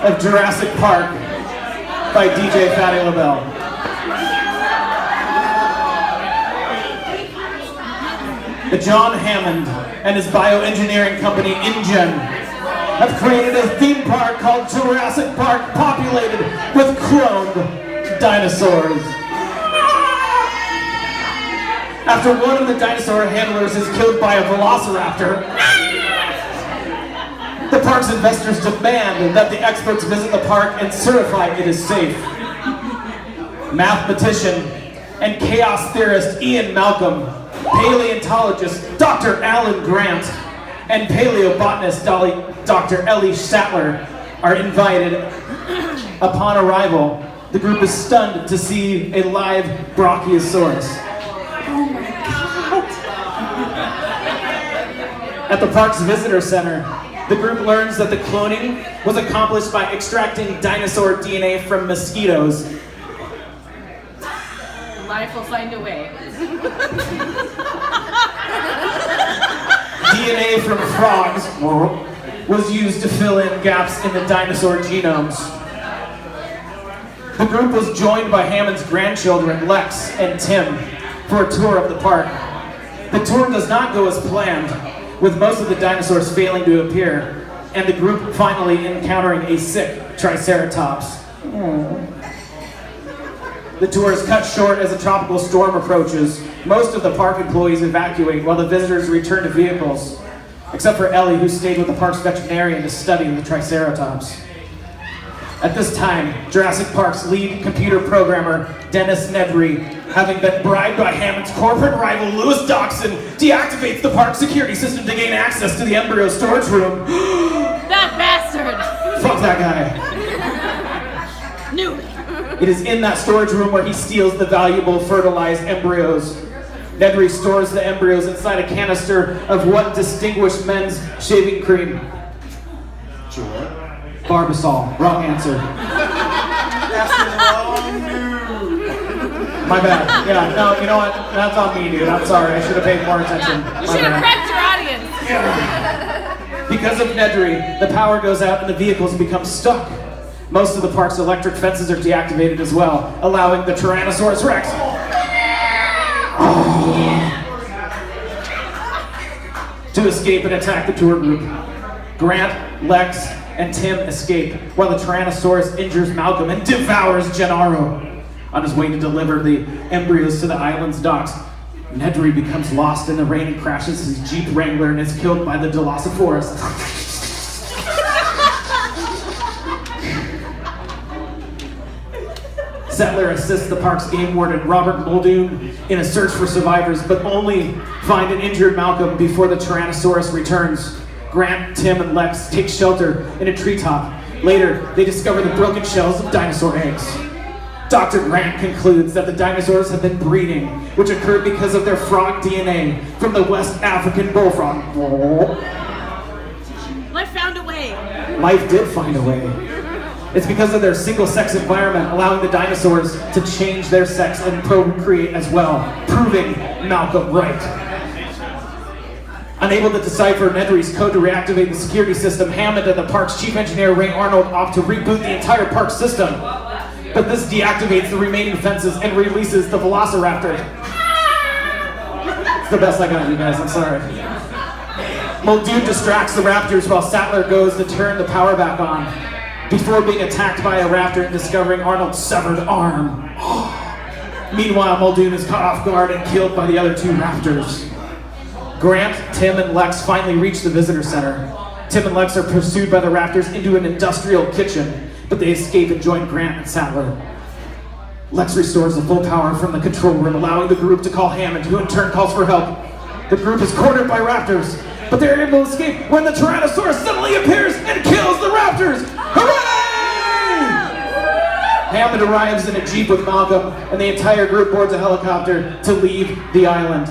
of Jurassic Park by DJ Phatti LaBelle. The John Hammond and his bioengineering company InGen have created a theme park called Jurassic Park, populated with cloned dinosaurs. After one of the dinosaur handlers is killed by a velociraptor, the park's investors demand that the experts visit the park and certify it is safe. Mathematician and chaos theorist Ian Malcolm, paleontologist Dr. Alan Grant, and paleobotanist Dr. Ellie Sattler are invited. Upon arrival, the group is stunned to see a live Brachiosaurus. Oh my God! At the park's visitor center, the group learns that the cloning was accomplished by extracting dinosaur DNA from mosquitoes. Life will find a way. DNA from frogs was used to fill in gaps in the dinosaur genomes. The group was joined by Hammond's grandchildren, Lex and Tim, for a tour of the park. The tour does not go as planned, with most of the dinosaurs failing to appear, and the group finally encountering a sick Triceratops. The tour is cut short as a tropical storm approaches. Most of the park employees evacuate while the visitors return to vehicles, except for Ellie, who stayed with the park's veterinarian to study the Triceratops. At this time, Jurassic Park's lead computer programmer, Dennis Nedry, having been bribed by Hammond's corporate rival Louis Doxon, deactivates the park security system to gain access to the embryo storage room. That bastard! Fuck that guy. Knew it. It is in that storage room where he steals the valuable fertilized embryos. Nedry stores the embryos inside a canister of what distinguished men's shaving cream. Sure. Barbasol. Wrong answer. That's the wrong dude. My bad. Yeah, no, you know what? That's on me, dude. I'm sorry. I should have paid more attention. You should have prepped your audience. Because of Nedry, the power goes out and the vehicles become stuck. Most of the park's electric fences are deactivated as well, allowing the Tyrannosaurus Rex to escape and attack the tour group. Grant, Lex, and Tim escape, while the Tyrannosaurus injures Malcolm and devours Gennaro. On his way to deliver the embryos to the island's docks, Nedry becomes lost in the rain and crashes his Jeep Wrangler and is killed by the Dilophosaurus. Settler assists the park's game warden, Robert Muldoon, in a search for survivors, but only find an injured Malcolm before the Tyrannosaurus returns. Grant, Tim, and Lex take shelter in a treetop. Later, they discover the broken shells of dinosaur eggs. Dr. Grant concludes that the dinosaurs have been breeding, which occurred because of their frog DNA from the West African bullfrog. Life found a way. Life did find a way. It's because of their single-sex environment, allowing the dinosaurs to change their sex and procreate as well, proving Malcolm right. Unable to decipher Nedry's code to reactivate the security system, Hammond and the park's chief engineer, Ray Arnold, opt to reboot the entire park system. But this deactivates the remaining fences and releases the Velociraptor. It's the best I got, you guys, I'm sorry. Muldoon distracts the raptors while Sattler goes to turn the power back on, before being attacked by a raptor and discovering Arnold's severed arm. Meanwhile, Muldoon is caught off guard and killed by the other two raptors. Grant, Tim, and Lex finally reach the visitor center. Tim and Lex are pursued by the raptors into an industrial kitchen, but they escape and join Grant and Sattler. Lex restores the full power from the control room, allowing the group to call Hammond, who in turn calls for help. The group is cornered by raptors, but they're able to escape when the Tyrannosaurus suddenly appears and kills the raptors! Hooray! Hammond arrives in a Jeep with Malcolm, and the entire group boards a helicopter to leave the island.